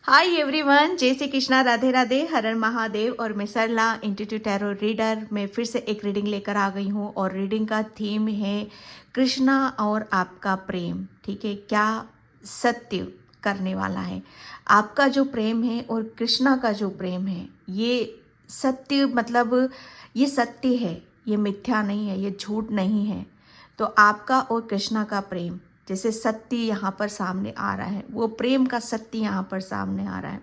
Hi everyone, जय श्री कृष्णा, राधे राधे, हर हर महादेव। और मैं सरला इंट्यूटिव टैरो रीडर में फिर से एक रीडिंग लेकर आ गई हूँ। और रीडिंग का थीम है कृष्णा और आपका प्रेम। ठीक है, क्या सत्य करने वाला है। आपका जो प्रेम है और कृष्णा का जो प्रेम है, ये सत्य मतलब ये सत्य है, ये मिथ्या नहीं है, ये झूठ नहीं है। तो आपका और कृष्णा का प्रेम जैसे सत्य यहाँ पर सामने आ रहा है, वो प्रेम का सत्य यहाँ पर सामने आ रहा है।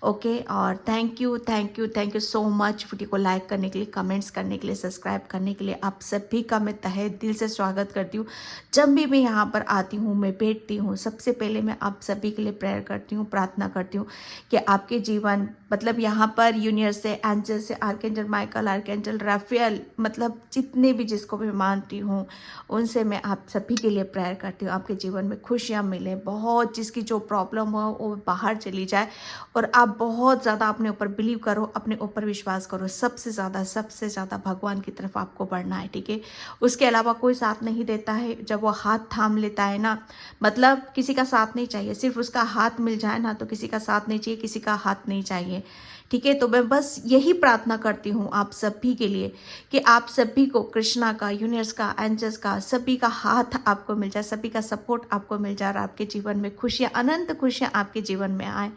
ओके, और thank you thank you thank you so much video को लाइक करने के लिए, कमेंट्स करने के लिए, सब्सक्राइब करने के लिए। आप सभी का मैं तहे दिल से स्वागत करती हूँ। जब भी मैं यहाँ पर आती हूँ, मैं बैठती हूँ, सबसे पहले मैं आप सभी के लिए प्रेयर करती हूँ, प्रार्थना करती हूँ कि आपके जीवन मतलब यहाँ पर यूनिवर्स से, एंजल से, आर्कएंजल माइकल, आर्कएंजल राफेल, मतलब जितने भी जिसको भी मानती हूँ उनसे मैं आप सभी के लिए प्रेयर करती हूँ। आपके जीवन में खुशियाँ मिले, बहुत जिसकी जो प्रॉब्लम हो वो बाहर चली जाए, और आप बहुत ज़्यादा अपने ऊपर बिलीव करो, अपने ऊपर विश्वास करो। सबसे ज़्यादा भगवान की तरफ आपको बढ़ना है। ठीक है, उसके अलावा कोई साथ नहीं देता है। जब वो हाथ थाम लेता है ना, मतलब किसी का साथ नहीं चाहिए, सिर्फ उसका हाथ मिल जाए ना, तो किसी का साथ नहीं चाहिए, किसी का हाथ नहीं चाहिए। ठीक है, तो मैं बस यही प्रार्थना करती हूँ आप सभी के लिए कि आप सभी को कृष्णा का, यूनिवर्स का, एंजल्स का, सभी का हाथ आपको मिल जाए, सभी का सपोर्ट आपको मिल जाए, और आपके जीवन में खुशियाँ, अनंत खुशियाँ आपके जीवन में आए।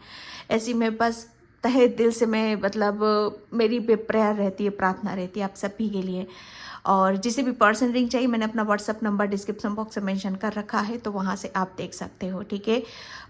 ऐसी मैं बस तहे दिल से मैं मतलब मेरी भी प्रेयर रहती है, प्रार्थना रहती है आप सभी के लिए। और जिसे भी पर्सन रिंग चाहिए, मैंने अपना व्हाट्सअप नंबर डिस्क्रिप्शन बॉक्स में मेंशन कर रखा है, तो वहाँ से आप देख सकते हो। ठीक है,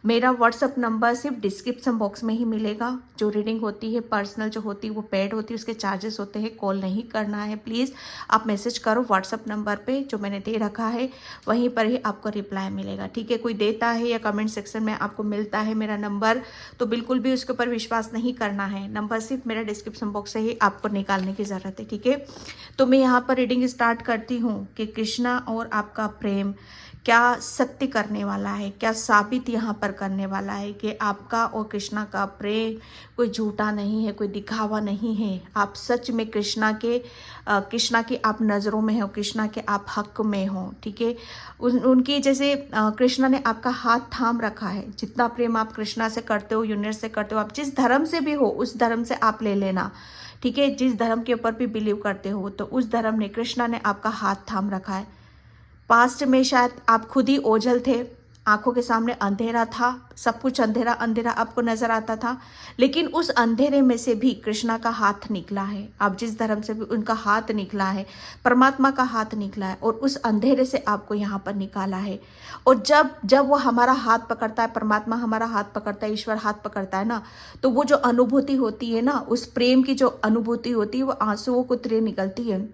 मेरा व्हाट्सअप नंबर सिर्फ डिस्क्रिप्शन बॉक्स में ही मिलेगा। जो रीडिंग होती है पर्सनल जो होती है वो पेड होती है, उसके चार्जेस होते हैं, कॉल नहीं करना है। प्लीज़ आप मैसेज करो व्हाट्सअप नंबर पे जो मैंने दे रखा है, वहीं पर ही आपको रिप्लाई मिलेगा। ठीक है, कोई देता है या कमेंट सेक्शन में आपको मिलता है मेरा नंबर, तो बिल्कुल भी उसके ऊपर विश्वास नहीं करना है। नंबर सिर्फ मेरा डिस्क्रिप्शन बॉक्स से ही आपको निकालने की ज़रूरत है। ठीक है, तो मैं यहाँ पर रीडिंग स्टार्ट करती हूँ कि कृष्णा और आपका प्रेम क्या सत्य करने वाला है, क्या साबित यहाँ पर करने वाला है कि आपका और कृष्णा का प्रेम कोई झूठा नहीं है, कोई दिखावा नहीं है। आप सच में कृष्णा की आप नज़रों में हो, कृष्णा के आप हक में हो। ठीक है, उनकी जैसे कृष्णा ने आपका हाथ थाम रखा है। जितना प्रेम आप कृष्णा से करते हो, यूनिवर्स से करते हो, आप जिस धर्म से भी हो उस धर्म से आप ले लेना। ठीक है, जिस धर्म के ऊपर भी बिलीव करते हो, तो उस धर्म ने, कृष्णा ने आपका हाथ थाम रखा है। पास्ट में शायद आप खुद ही ओझल थे, आंखों के सामने अंधेरा था, सब कुछ अंधेरा अंधेरा आपको नजर आता था, लेकिन उस अंधेरे में से भी कृष्णा का हाथ निकला है। आप जिस धर्म से भी, उनका हाथ निकला है, परमात्मा का हाथ निकला है, और उस अंधेरे से आपको यहाँ पर निकाला है। और जब जब वो हमारा हाथ पकड़ता है, परमात्मा हमारा हाथ पकड़ता है, ईश्वर हाथ पकड़ता है ना, तो वो जो अनुभूति होती है ना, उस प्रेम की जो अनुभूति होती है, वो आंसुओं को तरह निकलती है।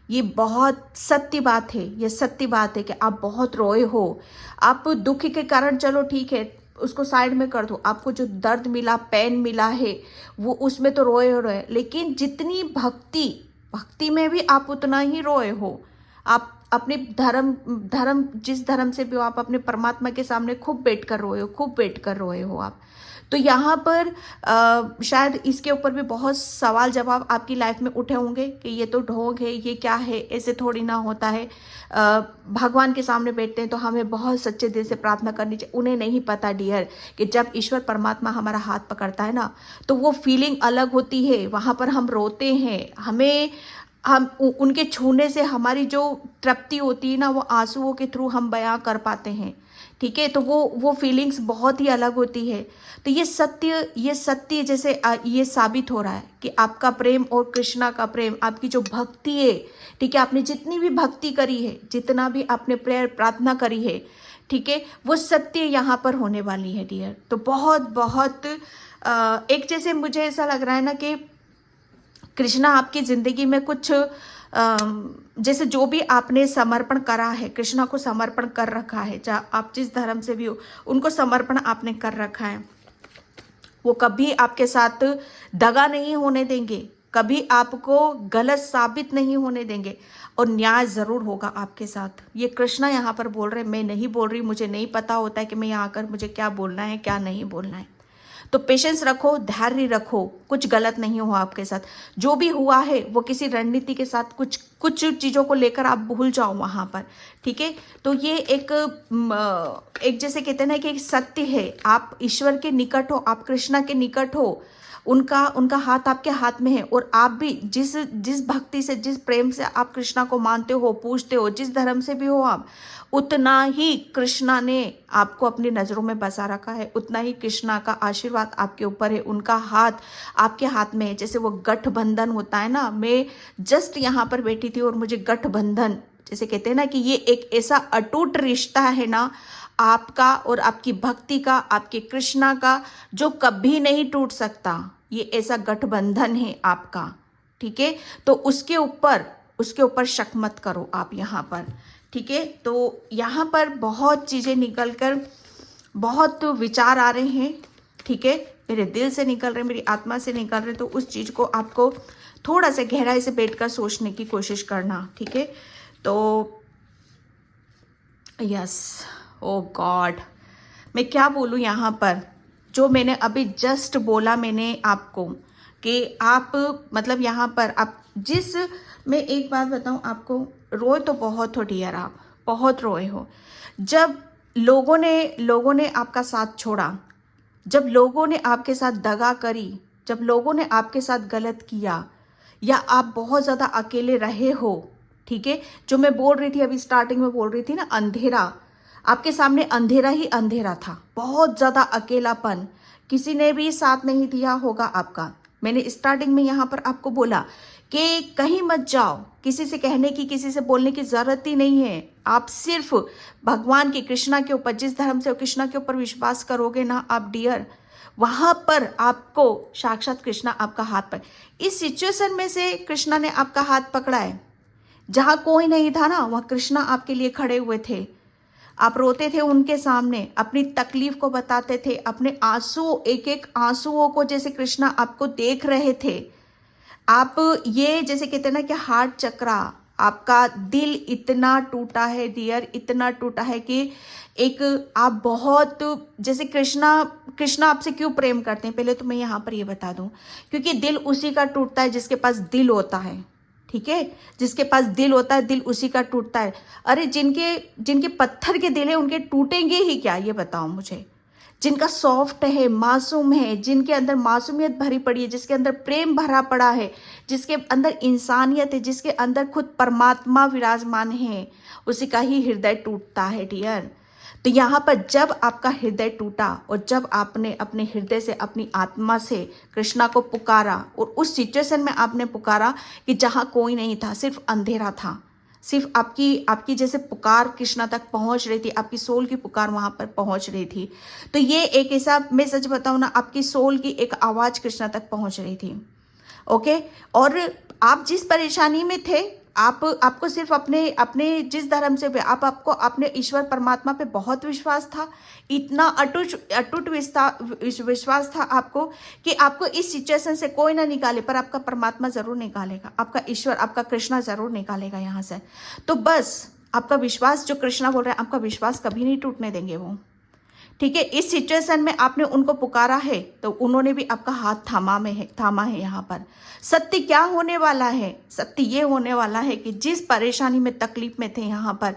ये बहुत सत्य बात है, ये सत्य बात है कि आप बहुत रोए हो। आप दुख के कारण, चलो ठीक है, उसको साइड में कर दो। आपको जो दर्द मिला, पेन मिला है, वो उसमें तो रोए हो रहे, लेकिन जितनी भक्ति, भक्ति में भी आप उतना ही रोए हो। आप अपने धर्म धर्म जिस धर्म से भी हो, आप अपने परमात्मा के सामने खूब बैठ कर रोए हो, खूब बैठ कर रोए हो आप। तो यहाँ पर शायद इसके ऊपर भी बहुत सवाल जवाब आपकी लाइफ में उठे होंगे कि ये तो ढोंग है, ये क्या है, ऐसे थोड़ी ना होता है। भगवान के सामने बैठते हैं तो हमें बहुत सच्चे दिल से प्रार्थना करनी चाहिए। उन्हें नहीं पता डियर कि जब ईश्वर परमात्मा हमारा हाथ पकड़ता है ना, तो वो फीलिंग अलग होती है। वहाँ पर हम रोते हैं, हम उनके छूने से हमारी जो तृप्ति होती है ना, वो आंसुओं के थ्रू हम बयां कर पाते हैं। ठीक है, तो वो फीलिंग्स बहुत ही अलग होती है। तो ये सत्य जैसे ये साबित हो रहा है कि आपका प्रेम और कृष्णा का प्रेम, आपकी जो भक्ति है, ठीक है, आपने जितनी भी भक्ति करी है, जितना भी आपने प्रेयर प्रार्थना करी है, ठीक है, वो सत्य यहाँ पर होने वाली है डियर। तो बहुत बहुत एक जैसे मुझे ऐसा लग रहा है ना कि कृष्णा आपकी जिंदगी में कुछ जैसे जो भी आपने समर्पण करा है, कृष्णा को समर्पण कर रखा है, चाहे आप जिस धर्म से भी हो, उनको समर्पण आपने कर रखा है। वो कभी आपके साथ दगा नहीं होने देंगे, कभी आपको गलत साबित नहीं होने देंगे, और न्याय जरूर होगा आपके साथ। ये कृष्णा यहाँ पर बोल रहे हैं, मैं नहीं बोल रही, मुझे नहीं पता होता है कि मैं यहाँ आकर मुझे क्या बोलना है क्या नहीं बोलना है। तो पेशेंस रखो, धैर्य रखो, कुछ गलत नहीं हुआ आपके साथ। जो भी हुआ है वो किसी रणनीति के साथ कुछ कुछ चीज़ों को लेकर आप भूल जाओ वहाँ पर, ठीक है। तो ये एक जैसे कहते हैं ना कि एक सत्य है, आप ईश्वर के निकट हो, आप कृष्णा के निकट हो, उनका उनका हाथ आपके हाथ में है। और आप भी जिस जिस भक्ति से, जिस प्रेम से आप कृष्णा को मानते हो, पूजते हो, जिस धर्म से भी हो आप, उतना ही कृष्णा ने आपको अपनी नज़रों में बसा रखा है, उतना ही कृष्णा का आशीर्वाद आपके ऊपर है, उनका हाथ आपके हाथ में है। जैसे वो गठबंधन होता है ना, मैं जस्ट यहाँ पर बैठी थी और मुझे गठबंधन जैसे कहते हैं ना कि ये एक ऐसा अटूट रिश्ता है ना आपका और आपकी भक्ति का, आपके कृष्णा का, जो कभी नहीं टूट सकता। ये ऐसा गठबंधन है आपका, ठीक है। तो उसके ऊपर शक मत करो आप यहाँ पर, ठीक है। तो यहाँ पर बहुत चीज़ें निकल कर, बहुत विचार आ रहे हैं, ठीक है, मेरे दिल से निकल रहे, मेरी आत्मा से निकल रहे। तो उस चीज़ को आपको थोड़ा सा गहराई से बैठकर सोचने की कोशिश करना, ठीक है। तो यस, ओ गॉड, मैं क्या बोलूँ यहाँ पर, जो मैंने अभी जस्ट बोला मैंने आपको कि आप मतलब यहाँ पर आप मैं एक बात बताऊँ आपको, रोए तो बहुत हो डियर, आप बहुत रोए हो। जब लोगों ने आपका साथ छोड़ा, जब लोगों ने आपके साथ दगा करी, जब लोगों ने आपके साथ गलत किया, या आप बहुत ज़्यादा अकेले रहे हो, ठीक है। जो मैं बोल रही थी अभी स्टार्टिंग में बोल रही थी ना, अंधेरा, आपके सामने अंधेरा ही अंधेरा था, बहुत ज़्यादा अकेलापन, किसी ने भी साथ नहीं दिया होगा आपका। मैंने स्टार्टिंग में यहाँ पर आपको बोला कि कहीं मत जाओ, किसी से कहने की, किसी से बोलने की ज़रूरत ही नहीं है। आप सिर्फ भगवान के, कृष्णा के ऊपर, जिस धर्म से कृष्णा के ऊपर विश्वास करोगे ना आप डियर, वहाँ पर आपको साक्षात कृष्णा आपका हाथ पर, इस सिचुएशन में से कृष्णा ने आपका हाथ पकड़ा है। जहाँ कोई नहीं था ना, वहाँ कृष्णा आपके लिए खड़े हुए थे। आप रोते थे उनके सामने, अपनी तकलीफ को बताते थे, अपने आंसू, एक एक आंसुओं को जैसे कृष्णा आपको देख रहे थे। आप ये जैसे कहते हैं ना कि हार्ट चक्रा, आपका दिल इतना टूटा है डियर, इतना टूटा है कि एक आप बहुत जैसे कृष्णा आपसे क्यों प्रेम करते हैं, पहले तो मैं यहाँ पर ये बता दूं, क्योंकि दिल उसी का टूटता है जिसके पास दिल होता है, ठीक है। जिसके पास दिल होता है, दिल उसी का टूटता है। अरे जिनके पत्थर के दिल है उनके टूटेंगे ही क्या, ये बताओ मुझे। जिनका सॉफ्ट है, मासूम है, जिनके अंदर मासूमियत भरी पड़ी है, जिसके अंदर प्रेम भरा पड़ा है, जिसके अंदर इंसानियत है, जिसके अंदर खुद परमात्मा विराजमान है, उसी का ही हृदय टूटता है डियर। तो यहाँ पर जब आपका हृदय टूटा और जब आपने अपने हृदय से, अपनी आत्मा से कृष्णा को पुकारा, और उस सिचुएशन में आपने पुकारा कि जहाँ कोई नहीं था, सिर्फ अंधेरा था, सिर्फ आपकी जैसे पुकार कृष्णा तक पहुँच रही थी, आपकी सोल की पुकार वहाँ पर पहुँच रही थी। तो ये एक ऐसा, मैं सच बताऊँ ना, आपकी सोल की एक आवाज़ कृष्णा तक पहुँच रही थी, ओके। और आप जिस परेशानी में थे, आपको सिर्फ अपने जिस धर्म से भी आपको अपने ईश्वर परमात्मा पे बहुत विश्वास था, इतना अटूट विश्वास था आपको कि आपको इस सिचुएशन से कोई ना निकाले, पर आपका परमात्मा जरूर निकालेगा, आपका ईश्वर, आपका कृष्णा जरूर निकालेगा यहाँ से। तो बस आपका विश्वास, जो कृष्णा बोल रहे हैं, आपका विश्वास कभी नहीं टूटने देंगे वो, ठीक है। इस सिचुएशन में आपने उनको पुकारा है तो उन्होंने भी आपका हाथ थामा है यहाँ पर। सत्य क्या होने वाला है, सत्य ये होने वाला है कि जिस परेशानी में, तकलीफ में थे यहाँ पर,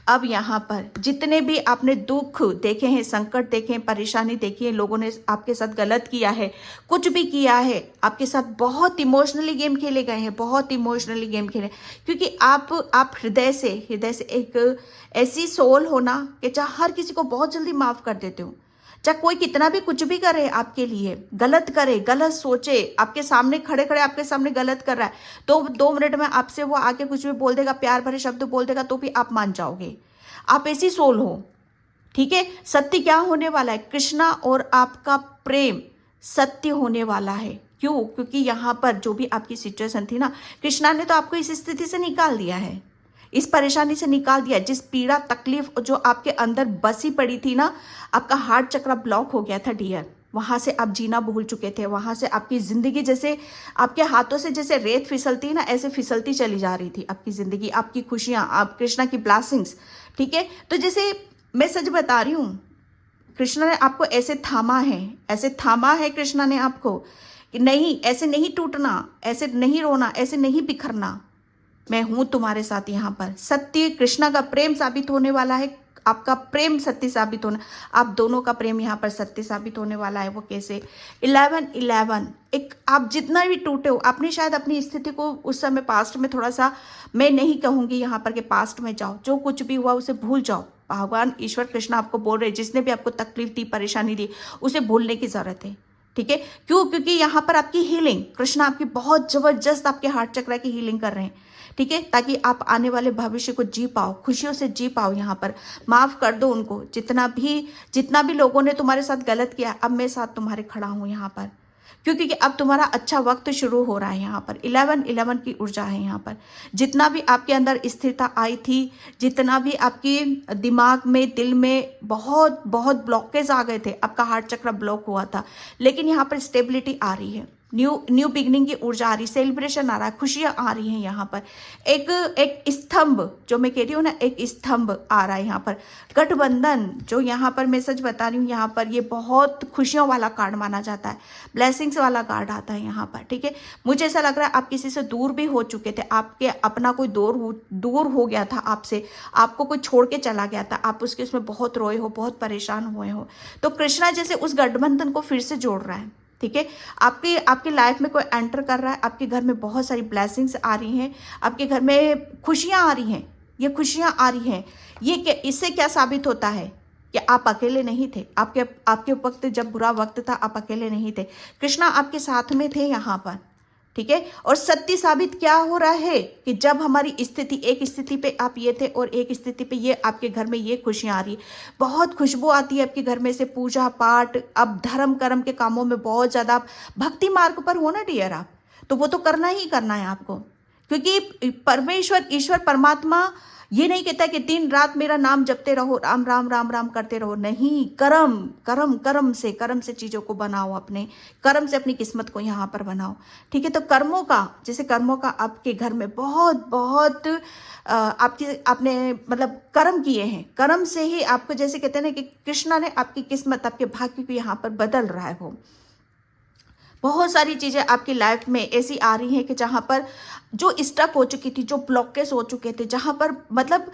अब यहाँ पर जितने भी आपने दुख देखे हैं, संकट देखे हैं, परेशानी देखी है, लोगों ने आपके साथ गलत किया है, कुछ भी किया है आपके साथ, बहुत इमोशनली गेम खेले गए हैं, बहुत इमोशनली गेम खेले, क्योंकि आप हृदय से एक ऐसी सोल होना कि चाहे हर किसी को बहुत जल्दी माफ कर देते हो, चाहे कोई कितना भी कुछ भी करे आपके लिए, गलत करे, गलत सोचे, आपके सामने खड़े आपके सामने गलत कर रहा है, तो 2 मिनट में आपसे वो आके कुछ भी बोल देगा, प्यार भरे शब्द बोल देगा, तो भी आप मान जाओगे। आप ऐसी सोल हो, ठीक है। सत्य क्या होने वाला है, कृष्णा और आपका प्रेम सत्य होने वाला है। क्यों? क्योंकि यहाँ पर जो भी आपकी सिचुएशन थी ना, कृष्णा ने तो आपको इस स्थिति से निकाल दिया है, इस परेशानी से निकाल दिया। जिस पीड़ा, तकलीफ जो आपके अंदर बसी पड़ी थी ना, आपका हार्ट चक्र ब्लॉक हो गया था डियर, वहाँ से आप जीना भूल चुके थे, वहाँ से आपकी ज़िंदगी जैसे आपके हाथों से जैसे रेत फिसलती है ना, ऐसे फिसलती चली जा रही थी आपकी ज़िंदगी, आपकी खुशियाँ, आप कृष्णा की ब्लेसिंग्स, ठीक है। तो जैसे मैं सच बता रही हूँ, कृष्ण ने आपको ऐसे थामा है, ऐसे थामा है कृष्ण ने आपको कि नहीं, ऐसे नहीं टूटना, ऐसे नहीं रोना, ऐसे नहीं बिखरना, मैं हूं तुम्हारे साथ यहाँ पर। सत्य कृष्णा का प्रेम साबित होने वाला है, आपका प्रेम सत्य साबित होना, आप दोनों का प्रेम यहाँ पर सत्य साबित होने वाला है। वो कैसे? 11-11, एक आप जितना भी टूटे हो, आपने शायद अपनी स्थिति को उस समय पास्ट में थोड़ा सा, मैं नहीं कहूँगी यहाँ पर कि पास्ट में जाओ, जो कुछ भी हुआ उसे भूल जाओ। भगवान ईश्वर कृष्ण आपको बोल रहे, जिसने भी आपको तकलीफ दी, परेशानी दी, उसे भूलने की जरूरत है। ठीक है, क्यों? क्योंकि यहाँ पर आपकी हीलिंग, कृष्ण आपकी बहुत जबरदस्त आपके हार्ट चक्र की हीलिंग कर रहे हैं। ठीक है, ताकि आप आने वाले भविष्य को जी पाओ, खुशियों से जी पाओ। यहाँ पर माफ कर दो उनको, जितना भी लोगों ने तुम्हारे साथ गलत किया, अब मैं साथ तुम्हारे खड़ा हूं यहाँ पर, क्योंकि अब तुम्हारा अच्छा वक्त शुरू हो रहा है। यहाँ पर 11-11 की ऊर्जा है। यहाँ पर जितना भी आपके अंदर स्थिरता आई थी, जितना भी आपकी दिमाग में, दिल में बहुत बहुत ब्लॉकेज आ गए थे, आपका हार्ट चक्र ब्लॉक हुआ था, लेकिन यहाँ पर स्टेबिलिटी आ रही है, न्यू बिगनिंग की ऊर्जा आ रही, सेलिब्रेशन आ रहा है, खुशियां आ रही हैं। यहाँ पर एक स्तंभ, जो मैं कह रही हूँ ना, एक स्तंभ आ रहा है यहाँ पर। गठबंधन, जो यहाँ पर मैं सच बता रही हूँ, यहाँ पर ये बहुत खुशियों वाला कार्ड माना जाता है, ब्लेसिंग्स वाला कार्ड आता है यहाँ पर। ठीक है, मुझे ऐसा लग रहा है आप किसी से दूर भी हो चुके थे, आपके अपना कोई दूर हो गया था आपसे, आपको कोई छोड़ के चला गया था, आप उसमें बहुत रोए हो, बहुत परेशान हुए हो, तो कृष्णा जैसे उस गठबंधन को फिर से जोड़ रहा है। ठीक है, आपकी लाइफ में कोई एंटर कर रहा है, आपके घर में बहुत सारी ब्लेसिंग्स आ रही हैं, आपके घर में खुशियां आ रही हैं, ये खुशियां आ रही हैं। इससे क्या साबित होता है कि आप अकेले नहीं थे, आपके वक्त, जब बुरा वक्त था, आप अकेले नहीं थे, कृष्णा आपके साथ में थे यहाँ पर। ठीक है, और सत्य साबित क्या हो रहा है कि जब हमारी स्थिति, एक स्थिति पे आप ये थे और एक स्थिति पे ये, आपके घर में ये खुशियां आ रही, बहुत खुशबू आती है आपके घर में से, पूजा पाठ, अब धर्म कर्म के कामों में बहुत ज्यादा भक्ति मार्ग पर हो ना डियर आप, तो वो तो करना ही करना है आपको, क्योंकि परमेश्वर, ईश्वर परमात्मा ये नहीं कहता कि दिन रात मेरा नाम जपते रहो, राम राम राम राम करते रहो, नहीं, कर्म से चीजों को बनाओ, अपने कर्म से अपनी किस्मत को यहाँ पर बनाओ। ठीक है, तो कर्मों का आपके घर में बहुत बहुत आपने मतलब कर्म किए हैं, कर्म से ही आपको, जैसे कहते हैं ना कि कृष्णा ने आपकी किस्मत, आपके भाग्य को यहाँ पर बदल रहा है। वो बहुत सारी चीजें आपकी लाइफ में ऐसी आ रही हैं कि जहां पर जो स्टक हो चुकी थी, जो ब्लॉकेज हो चुके थे, जहां पर मतलब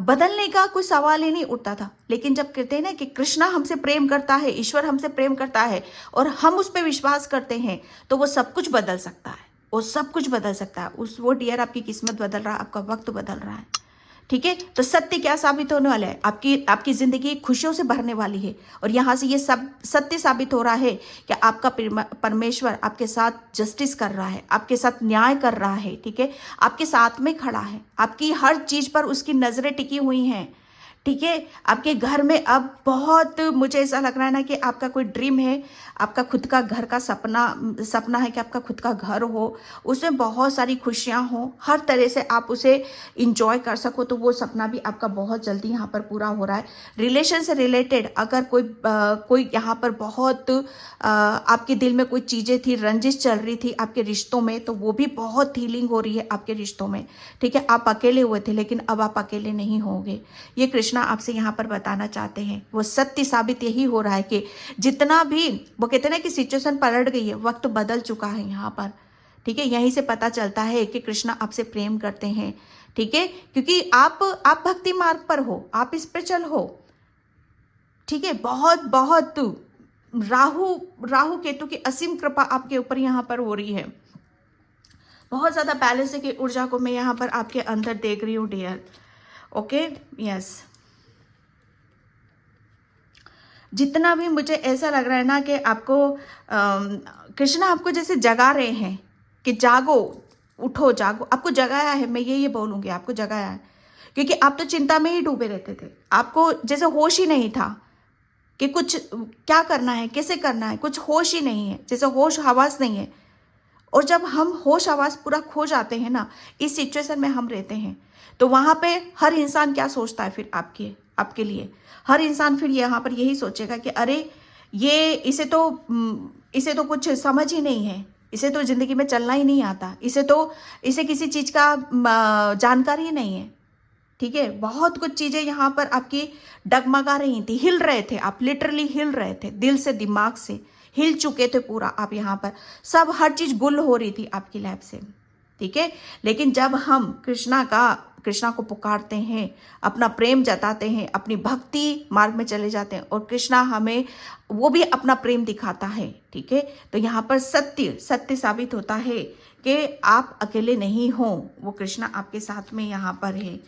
बदलने का कोई सवाल ही नहीं उठता था, लेकिन जब कहते हैं ना कि कृष्णा हमसे प्रेम करता है, ईश्वर हमसे प्रेम करता है और हम उस पर विश्वास करते हैं, तो वो सब कुछ बदल सकता है, वो सब कुछ बदल सकता है। वो डियर आपकी किस्मत बदल रहा है, आपका वक्त बदल रहा है। ठीक है, तो सत्य क्या साबित होने वाला है? आपकी जिंदगी खुशियों से भरने वाली है, और यहां से ये सब सत्य साबित हो रहा है कि आपका परमेश्वर आपके साथ जस्टिस कर रहा है, आपके साथ न्याय कर रहा है। ठीक है, आपके साथ में खड़ा है, आपकी हर चीज पर उसकी नजरें टिकी हुई हैं। ठीक है, आपके घर में अब बहुत, मुझे ऐसा लग रहा है ना कि आपका कोई ड्रीम है, आपका खुद का घर का सपना है कि आपका खुद का घर हो, उसमें बहुत सारी खुशियां हो, हर तरह से आप उसे इंजॉय कर सको, तो वो सपना भी आपका बहुत जल्दी यहाँ पर पूरा हो रहा है। रिलेशन से रिलेटेड अगर कोई यहाँ पर बहुत आपके दिल में कोई चीज़ें थी, रंजिश चल रही थी आपके रिश्तों में, तो वो भी बहुत हीलिंग हो रही है आपके रिश्तों में। ठीक है, आप अकेले हुए थे, लेकिन अब आप अकेले नहीं होंगे, ये कृष्णा आपसे यहाँ पर बताना चाहते हैं। वो सत्य साबित यही हो रहा है कि जितना भी, वो कहते हैं ना कि सिचुएशन पलट गई है, वक्त बदल चुका है यहाँ पर। ठीक है, यहीं से पता चलता है कि कृष्णा आपसे प्रेम करते हैं। ठीक है, क्योंकि आप भक्ति मार्ग पर हो, आप स्पिरिचुअल हो। ठीक है, बहुत बहुत राहु केतु की असीम कृपा आपके ऊपर यहाँ पर हो रही है, बहुत ज्यादा बैलेंस की ऊर्जा को मैं यहाँ पर आपके अंदर देख रही हूँ डियर। ओके, यस, जितना भी मुझे ऐसा लग रहा है ना कि आपको कृष्णा आपको जैसे जगा रहे हैं कि जागो, उठो, जागो, आपको जगाया है, मैं ये बोलूँगी, आपको जगाया है, क्योंकि आप तो चिंता में ही डूबे रहते थे, आपको जैसे होश ही नहीं था कि कुछ क्या करना है, कैसे करना है, कुछ होश ही नहीं है, जैसे होश हवास नहीं है। और जब हम होश हवास पूरा खो जाते हैं ना, इस सिचुएशन में हम रहते हैं, तो वहां पे हर इंसान क्या सोचता है फिर आपके लिए, हर इंसान फिर यहाँ पर यही सोचेगा कि अरे इसे तो कुछ समझ ही नहीं है, इसे तो जिंदगी में चलना ही नहीं आता, इसे किसी चीज का जानकारी ही नहीं है। ठीक है, बहुत कुछ चीजें यहाँ पर आपकी डगमगा रही थी, हिल रहे थे आप, लिटरली हिल रहे थे, दिल से दिमाग से हिल चुके थे पूरा आप यहाँ पर, सब हर चीज गुल हो रही थी आपकी लाइफ से, ठीक है। लेकिन जब हम कृष्णा को पुकारते हैं, अपना प्रेम जताते हैं, अपनी भक्ति मार्ग में चले जाते हैं और कृष्णा हमें वो भी अपना प्रेम दिखाता है, ठीक है। तो यहाँ पर सत्य साबित होता है कि आप अकेले नहीं हो, वो कृष्णा आपके साथ में यहाँ पर है,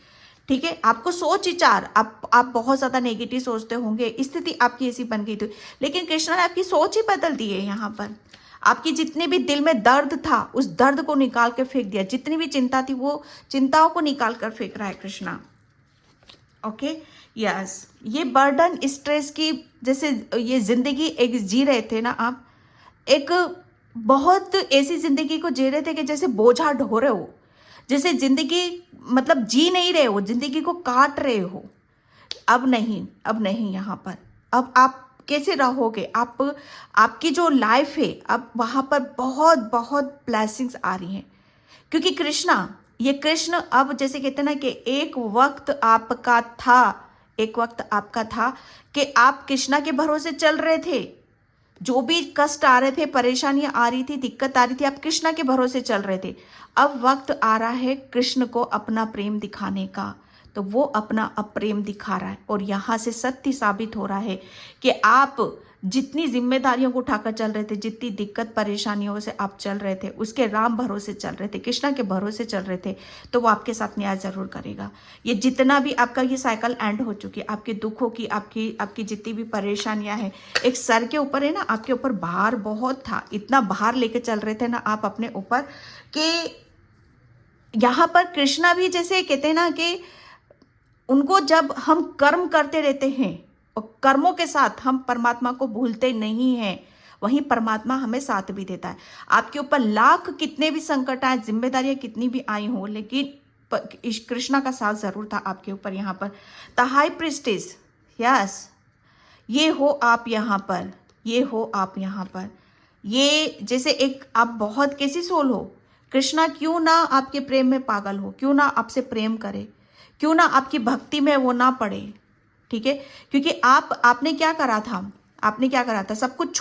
ठीक है। आपको सोच विचार, आप बहुत ज्यादा नेगेटिव सोचते होंगे, स्थिति आपकी ऐसी बन गई थी, लेकिन कृष्णा ने आपकी सोच ही बदल दी है। यहाँ पर आपकी जितने भी दिल में दर्द था, उस दर्द को निकाल के फेंक दिया, जितनी भी चिंता थी वो चिंताओं को निकाल कर फेंक रहा है कृष्णा। ओके, यस, ये बर्डन स्ट्रेस की, जैसे ये जिंदगी एक जी रहे थे ना आप, एक बहुत ऐसी जिंदगी को जी रहे थे कि जैसे बोझा ढो रहे हो, जैसे जिंदगी मतलब जी नहीं रहे हो, जिंदगी को काट रहे हो। अब नहीं यहाँ पर, अब आप कैसे रहोगे? आपकी जो लाइफ है, अब वहां पर बहुत बहुत ब्लेसिंग्स आ रही हैं, क्योंकि कृष्ण अब जैसे कहते हैं ना कि एक वक्त आपका था कि आप कृष्णा के भरोसे चल रहे थे, जो भी कष्ट आ रहे थे, परेशानियां आ रही थी, दिक्कत आ रही थी, आप कृष्णा के भरोसे चल रहे थे। अब वक्त आ रहा है कृष्ण को अपना प्रेम दिखाने का, तो वो अपना अप्रेम दिखा रहा है और यहाँ से सत्य साबित हो रहा है कि आप जितनी जिम्मेदारियों को उठाकर चल रहे थे, जितनी दिक्कत परेशानियों से आप चल रहे थे, उसके राम भरोसे चल रहे थे, कृष्णा के भरोसे चल रहे थे, तो वो आपके साथ न्याय जरूर करेगा। ये जितना भी आपका ये साइकिल एंड हो चुकी है, आपके दुखों की, आपकी जितनी भी परेशानियां हैं, एक सर के ऊपर है ना, आपके ऊपर भार बहुत था, इतना भार लेके चल रहे थे ना आप अपने ऊपर, कि यहाँ पर कृष्णा भी जैसे कहते हैं ना कि उनको जब हम कर्म करते रहते हैं और कर्मों के साथ हम परमात्मा को भूलते नहीं हैं, वहीं परमात्मा हमें साथ भी देता है। आपके ऊपर लाख कितने भी संकट आए, जिम्मेदारियां कितनी भी आई हो, लेकिन कृष्णा का साथ जरूर था आपके ऊपर। यहाँ पर द हाई प्रिस्टेस, यस, ये हो आप यहाँ पर, ये जैसे एक आप बहुत कैसी सोल हो, कृष्णा क्यों ना आपके प्रेम में पागल हो, क्यों ना आपसे प्रेम करे, क्यों ना आपकी भक्ति में वो ना पड़े, ठीक है। क्योंकि आपने क्या करा था, सब कुछ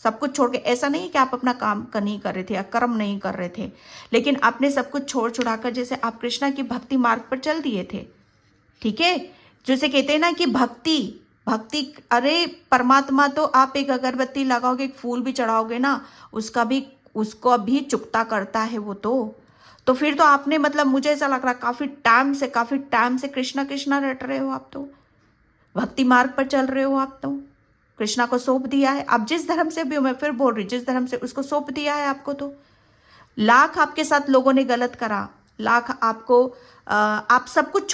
सब कुछ छोड़ के, ऐसा नहीं कि आप अपना काम नहीं कर रहे थे या कर्म नहीं कर रहे थे, लेकिन आपने सब कुछ छुड़ाकर जैसे आप कृष्णा की भक्ति मार्ग पर चल दिए थे, ठीक है। जैसे कहते हैं ना कि भक्ति, अरे परमात्मा तो आप एक अगरबत्ती लगाओगे, एक फूल भी चढ़ाओगे ना, उसको भी चुकता करता है वो तो फिर तो आपने, मतलब मुझे ऐसा लग रहा काफी टाइम से कृष्णा रट रहे हो, आप तो भक्ति मार्ग पर चल रहे हो, आप तो कृष्णा को सौंप दिया है। आप जिस धर्म से भी हो, मैं फिर बोल रही, जिस धर्म से, उसको सौंप दिया है आपको। तो लाख आपके साथ लोगों ने गलत करा, लाख आपको आप सब कुछ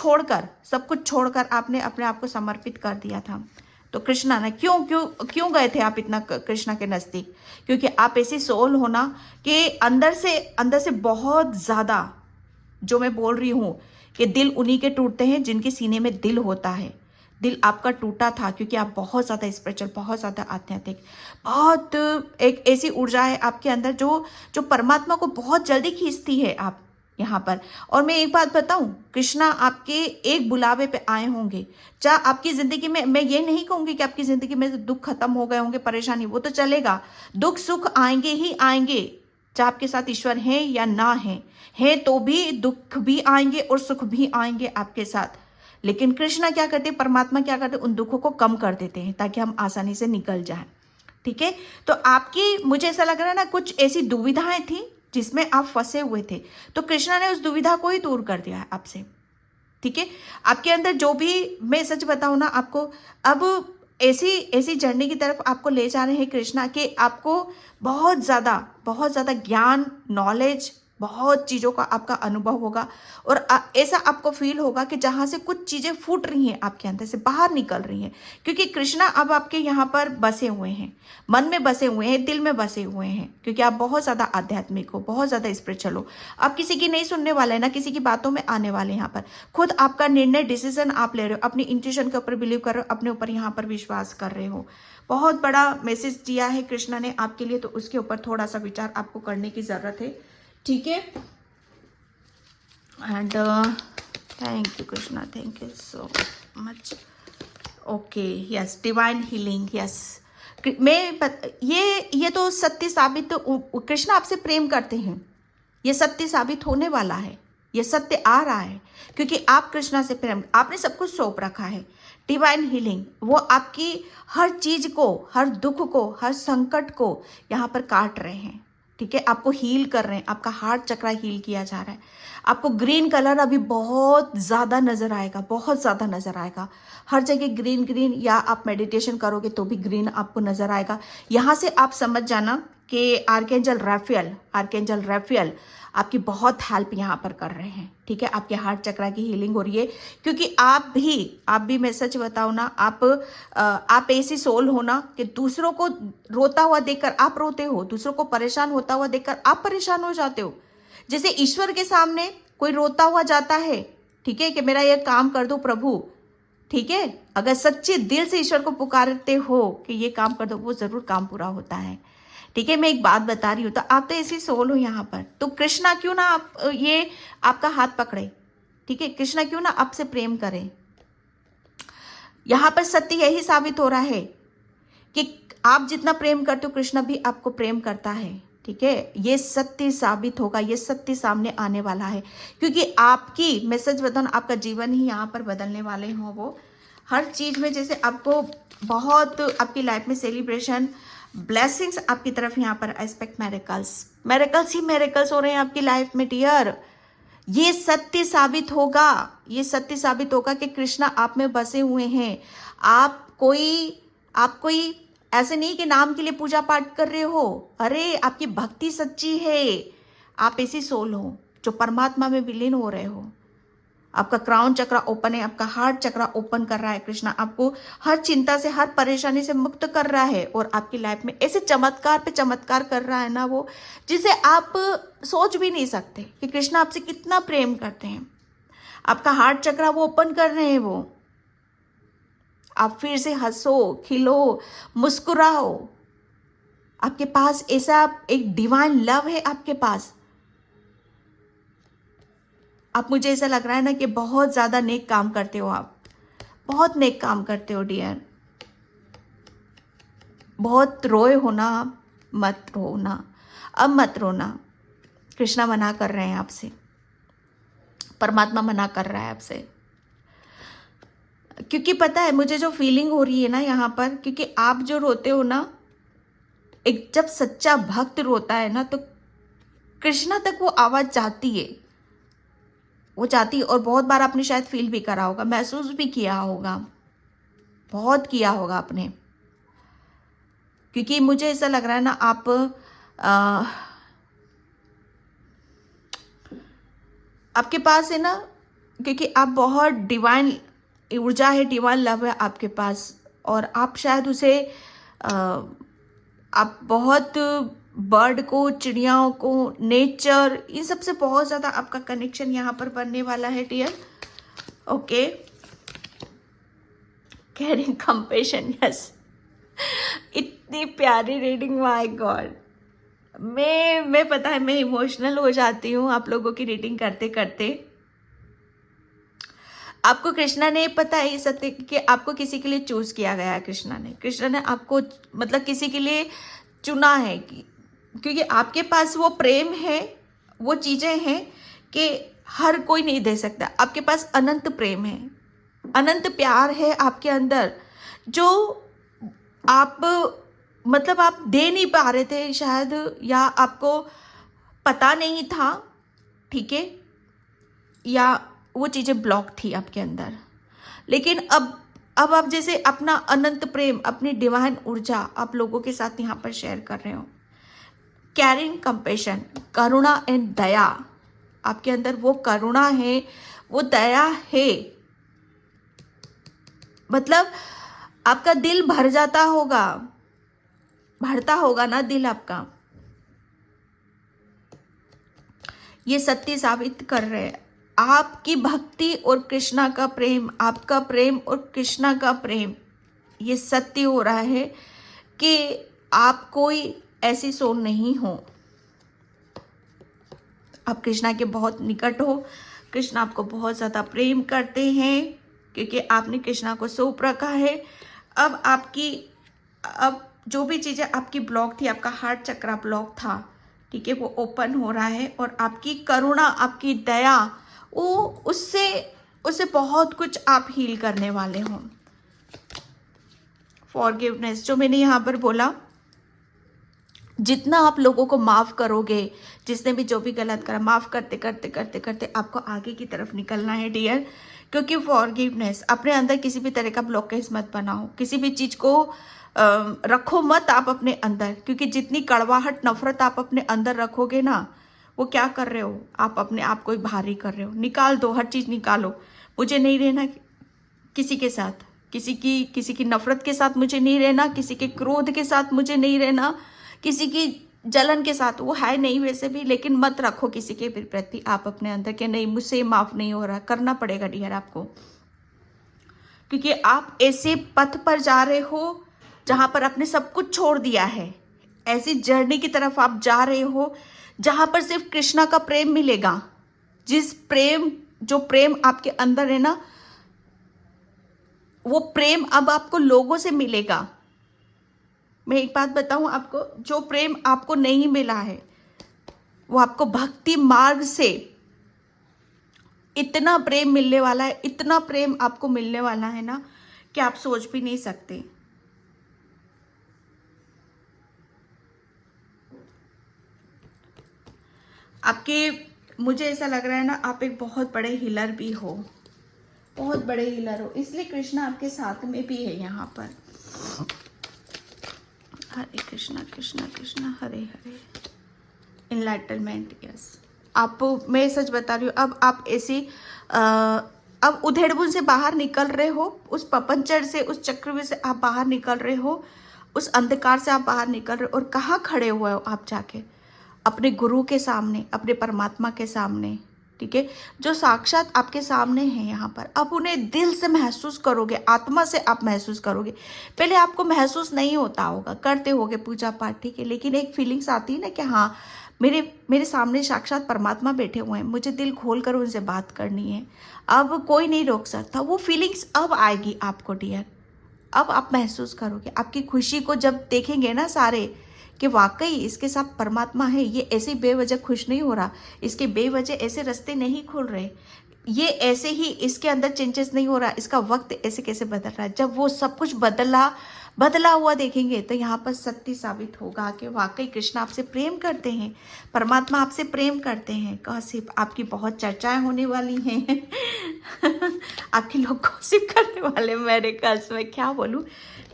छोड़कर आपने अपने आप को समर्पित कर दिया था। तो कृष्णा ना क्यों गए थे आप इतना कृष्णा के नजदीक? क्योंकि आप ऐसी सोल हो ना कि अंदर से बहुत ज्यादा, जो मैं बोल रही हूं कि दिल उन्हीं के टूटते हैं जिनके सीने में दिल होता है। दिल आपका टूटा था क्योंकि आप बहुत ज्यादा स्पिरिचुअल, बहुत ज्यादा आध्यात्मिक, बहुत एक ऐसी ऊर्जा है आपके अंदर जो परमात्मा को बहुत जल्दी खींचती है आप यहाँ पर। और मैं एक बात बताऊं, कृष्णा आपके एक बुलावे पे आए होंगे। चाहे आपकी जिंदगी में, मैं ये नहीं कहूंगी कि आपकी जिंदगी में दुख खत्म हो गए होंगे, परेशानी, वो तो चलेगा, दुख सुख आएंगे ही आएंगे, चाहे आपके साथ ईश्वर है या ना है तो भी दुख भी आएंगे और सुख भी आएंगे आपके साथ। लेकिन कृष्णा क्या करते, परमात्मा क्या करते, उन दुखों को कम कर देते हैं ताकि हम आसानी से निकल जाएं, ठीक है। तो आपकी, मुझे ऐसा लग रहा है ना, कुछ ऐसी दुविधाएं थी जिसमें आप फंसे हुए थे, तो कृष्णा ने उस दुविधा को ही दूर कर दिया है आपसे, ठीक है। आपके अंदर जो भी, मैं सच बताऊं ना आपको, अब ऐसी जर्नी की तरफ आपको ले जा रहे हैं कृष्णा के, आपको बहुत ज्यादा ज्ञान, नॉलेज, बहुत चीजों का आपका अनुभव होगा और ऐसा आपको फील होगा कि जहां से कुछ चीजें फूट रही हैं, आपके अंदर से बाहर निकल रही हैं, क्योंकि कृष्णा अब आपके यहाँ पर बसे हुए हैं, मन में बसे हुए हैं, दिल में बसे हुए हैं, क्योंकि आप बहुत ज्यादा आध्यात्मिक हो, बहुत ज्यादा स्पिरिचुअल हो। आप किसी की नहीं सुनने वाले हैं, ना किसी की बातों में आने वाले। यहाँ पर खुद आपका निर्णय, डिसीजन आप ले रहे हो, अपनी इंट्यूशन के ऊपर बिलीव कर रहे हो, अपने ऊपर यहाँ पर विश्वास कर रहे हो। बहुत बड़ा मैसेज दिया है कृष्णा ने आपके लिए, तो उसके ऊपर थोड़ा सा विचार आपको करने की जरूरत है, ठीक है। And thank you Krishna, thank you so much. Okay, yes, divine healing, yes. ये तो सत्य साबित, कृष्णा आपसे प्रेम करते हैं, ये सत्य साबित होने वाला है, ये सत्य आ रहा है, क्योंकि आप कृष्णा से प्रेम, आपने सब कुछ सौंप रखा है। डिवाइन हीलिंग वो आपकी हर चीज को, हर दुख को, हर संकट को यहाँ पर काट रहे हैं, ठीक है, आपको हील कर रहे हैं, आपका हार्ट चक्रा हील किया जा रहा है। आपको ग्रीन कलर अभी बहुत ज़्यादा नज़र आएगा, बहुत ज़्यादा नज़र आएगा, हर जगह ग्रीन ग्रीन, या आप मेडिटेशन करोगे तो भी ग्रीन आपको नज़र आएगा। यहाँ से आप समझ जाना कि आर्केंजल राफेल आपकी बहुत हेल्प यहाँ पर कर रहे हैं, ठीक है, आपके हार्ट चक्रा की हीलिंग हो रही है, क्योंकि आप भी, मैं सच बताऊँ ना, आप ऐसी सोल हो ना कि दूसरों को रोता हुआ देखकर आप रोते हो, दूसरों को परेशान होता हुआ देखकर आप परेशान हो जाते हो। जैसे ईश्वर के सामने कोई रोता हुआ जाता है, ठीक है, कि मेरा ये काम कर दो प्रभु, ठीक है, अगर सच्चे दिल से ईश्वर को पुकारते हो कि ये काम कर दो, वो जरूर काम पूरा होता है, ठीक है। मैं एक बात बता रही हूँ, तो आप तो ऐसी सोल हो यहाँ पर, तो कृष्णा क्यों ना ये आपका हाथ पकड़े, ठीक है, कृष्णा क्यों ना आपसे प्रेम करे। यहाँ पर सत्य यही साबित हो रहा है कि आप जितना प्रेम करते हो कृष्णा भी आपको प्रेम करता है, ठीक है, ये सत्य साबित होगा, ये सत्य सामने आने वाला है, क्योंकि आपकी, मैं सच बताऊं, आपका जीवन ही यहाँ पर बदलने वाले हो। वो हर चीज में जैसे आपको बहुत आपकी लाइफ में सेलिब्रेशन, ब्लेसिंग्स आपकी तरफ यहाँ पर, एस्पेक्ट मेरेकल्स ही मेरेकल्स हो रहे हैं आपकी लाइफ में डियर। ये सत्य साबित होगा, ये सत्य साबित होगा कि कृष्णा आप में बसे हुए हैं। आप कोई ऐसे नहीं कि नाम के लिए पूजा पाठ कर रहे हो, अरे आपकी भक्ति सच्ची है, आप ऐसी सोल हो जो परमात्मा में विलीन हो रहे हो। आपका क्राउन चक्रा ओपन है, आपका हार्ट चक्रा ओपन कर रहा है कृष्णा, आपको हर चिंता से, हर परेशानी से मुक्त कर रहा है, और आपकी लाइफ में ऐसे चमत्कार पे चमत्कार कर रहा है ना वो, जिसे आप सोच भी नहीं सकते कि कृष्णा आपसे कितना प्रेम करते हैं। आपका हार्ट चक्रा वो ओपन कर रहे हैं वो, आप फिर से हंसो, खिलो, मुस्कुराओ। आपके पास ऐसा एक डिवाइन लव है आपके पास। आप, मुझे ऐसा लग रहा है ना कि बहुत ज्यादा नेक काम करते हो, आप बहुत नेक काम करते हो डियर। बहुत रोए हो ना, मत रोना, अब मत रोना। कृष्णा मना कर रहे हैं आपसे, परमात्मा मना कर रहा है आपसे, क्योंकि पता है मुझे जो फीलिंग हो रही है ना यहाँ पर, क्योंकि आप जो रोते हो ना, एक जब सच्चा भक्त रोता है ना, तो कृष्णा तक वो आवाज जाती है, वो जाती है। और बहुत बार आपने शायद फील भी करा होगा, महसूस भी किया होगा, बहुत किया होगा आपने, क्योंकि मुझे ऐसा लग रहा है ना, आपके पास है ना, क्योंकि आप बहुत डिवाइन ऊर्जा है, डिवाइन लव है आपके पास, और आप शायद उसे आप बहुत बर्ड को, चिड़ियाओं को, नेचर, इन सब से बहुत ज़्यादा आपका कनेक्शन यहाँ पर बनने वाला है dear. Okay, caring compassion, yes, इतनी प्यारी रीडिंग, माय गॉड। मैं पता है, मैं इमोशनल हो जाती हूँ आप लोगों की रीडिंग करते करते। आपको कृष्णा ने, पता है ये सत्य कि आपको किसी के लिए चूज किया गया है, कृष्णा ने आपको मतलब किसी के लिए चुना है, क्योंकि आपके पास वो प्रेम है, वो चीजें हैं कि हर कोई नहीं दे सकता। आपके पास अनंत प्रेम है, अनंत प्यार है आपके अंदर, जो आप मतलब आप दे नहीं पा रहे थे शायद, या आपको पता नहीं था, ठीक है, या वो चीज़ें ब्लॉक थी आपके अंदर। लेकिन अब आप जैसे अपना अनंत प्रेम, अपनी डिवाइन ऊर्जा आप लोगों के साथ यहाँ पर शेयर कर रहे हो। कैरिंग कंपैशन, करुणा एंड दया, आपके अंदर वो करुणा है, वो दया है, मतलब आपका दिल भर जाता होगा, भरता होगा ना दिल आपका। ये सत्य साबित कर रहे हैं आपकी भक्ति और कृष्णा का प्रेम, आपका प्रेम और कृष्णा का प्रेम, ये सत्य हो रहा है कि आप कोई ऐसी सोल नहीं हो, आप कृष्णा के बहुत निकट हो, कृष्ण आपको बहुत ज़्यादा प्रेम करते हैं क्योंकि आपने कृष्णा को सौंप रखा है। अब जो भी चीज़ें आपकी ब्लॉक थी, आपका हार्ट चक्रा ब्लॉक था, ठीक है, वो ओपन हो रहा है और आपकी करुणा, आपकी दया, वो उससे बहुत कुछ आप हील करने वाले हो। फॉरगिवनेस, जो मैंने यहाँ पर बोला, जितना आप लोगों को माफ़ करोगे, जिसने भी जो भी गलत करा, माफ़ करते करते करते करते आपको आगे की तरफ निकलना है डियर। क्योंकि फॉरगिवनेस, अपने अंदर किसी भी तरह का ब्लॉकेज मत बनाओ, किसी भी चीज़ को रखो मत आप अपने अंदर, क्योंकि जितनी कड़वाहट, नफरत आप अपने अंदर रखोगे ना, वो क्या कर रहे हो, आप अपने आप को ही भारी कर रहे हो। निकाल दो, हर चीज़ निकालो। मुझे नहीं रहना किसी के साथ, किसी की नफरत के साथ मुझे नहीं रहना, किसी के क्रोध के साथ मुझे नहीं रहना, किसी की जलन के साथ, वो है नहीं वैसे भी, लेकिन मत रखो किसी के प्रति आप अपने अंदर के नहीं, मुझसे माफ नहीं हो रहा। करना पड़ेगा डियर आपको, क्योंकि आप ऐसे पथ पर जा रहे हो जहां पर आपने सब कुछ छोड़ दिया है। ऐसी जर्नी की तरफ आप जा रहे हो जहां पर सिर्फ कृष्णा का प्रेम मिलेगा। जो प्रेम आपके अंदर है ना, वो प्रेम अब आपको लोगों से मिलेगा। मैं एक बात बताऊं आपको, जो प्रेम आपको नहीं मिला है, वो आपको भक्ति मार्ग से इतना प्रेम मिलने वाला है, इतना प्रेम आपको मिलने वाला है ना, कि आप सोच भी नहीं सकते। मुझे ऐसा लग रहा है ना, आप एक बहुत बड़े हीलर भी हो, बहुत बड़े हीलर हो, इसलिए कृष्णा आपके साथ में भी है यहाँ पर। हरे कृष्णा कृष्णा कृष्णा हरे हरे। Enlightenment, yes. मैं सच बता रही हूँ, अब आप ऐसी अब उधेड़बुन से बाहर निकल रहे हो, उस पपंचर से, उस चक्रव्यूह से आप बाहर निकल रहे हो, उस अंधकार से आप बाहर निकल रहे हो। और कहाँ खड़े हुए हो आप जाके? अपने गुरु के सामने, अपने परमात्मा के सामने, ठीक है, जो साक्षात आपके सामने है यहाँ पर। अब उन्हें दिल से महसूस करोगे, आत्मा से आप महसूस करोगे। पहले आपको महसूस नहीं होता होगा, करते होगे पूजा पाठ, ठीक है, लेकिन एक फीलिंग्स आती है ना कि हाँ, मेरे सामने साक्षात परमात्मा बैठे हुए हैं, मुझे दिल खोल कर उनसे बात करनी है। अब कोई नहीं रोक सकता। वो फीलिंग्स अब आएगी आपको डियर, अब आप महसूस करोगे। आपकी खुशी को जब देखेंगे ना सारे, कि वाकई इसके साथ परमात्मा है, ये ऐसे बेवजह खुश नहीं हो रहा, इसके बेवजह ऐसे रास्ते नहीं खुल रहे, ये ऐसे ही इसके अंदर चेंजेस नहीं हो रहा, इसका वक्त ऐसे कैसे बदल रहा है। जब वो सब कुछ बदला हुआ देखेंगे तो यहाँ पर सत्य साबित होगा कि वाकई कृष्ण आपसे प्रेम करते हैं, परमात्मा आपसे प्रेम करते हैं। गॉसिप, आपकी बहुत चर्चाएं होने वाली हैं आपके लोग गॉसिप करने वाले। मेरिकल्स में क्या बोलूँ,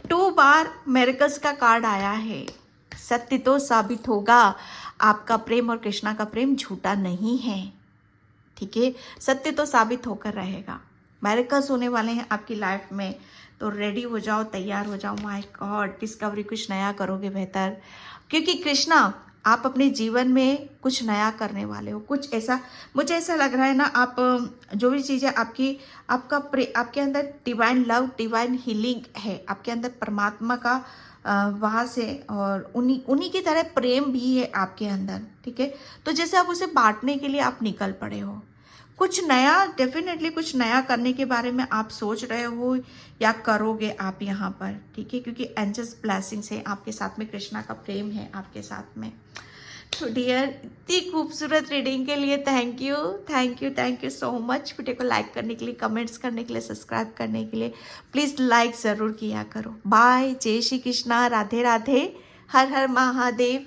2 बार मेरिकल्स का कार्ड आया है। सत्य तो साबित होगा, आपका प्रेम और कृष्णा का प्रेम झूठा नहीं है, ठीक है, सत्य तो साबित होकर रहेगा। मेरिकल्स होने वाले हैं आपकी लाइफ में, तो रेडी हो जाओ, तैयार हो जाओ। माय गॉड, डिस्कवरी कुछ नया करोगे बेहतर, क्योंकि कृष्णा आप अपने जीवन में कुछ नया करने वाले हो। कुछ ऐसा मुझे ऐसा लग रहा है ना, आप जो भी चीज़ें आपके अंदर डिवाइन लव, डिवाइन हीलिंग है आपके अंदर, परमात्मा का वहाँ से, और उन्हीं की तरह प्रेम भी है आपके अंदर, ठीक है। तो जैसे आप उसे बांटने के लिए आप निकल पड़े हो, कुछ नया, डेफिनेटली कुछ नया करने के बारे में आप सोच रहे हो या करोगे आप यहाँ पर, ठीक है, क्योंकि एंजल्स ब्लेसिंग्स है आपके साथ में, कृष्णा का प्रेम है आपके साथ में। तो डियर, इतनी खूबसूरत रीडिंग के लिए thank you so much. Video को लाइक करने के लिए, कमेंट्स करने के लिए, सब्सक्राइब करने के लिए प्लीज़ लाइक ज़रूर किया करो। बाय, जय श्री कृष्णा, राधे राधे, हर हर महादेव।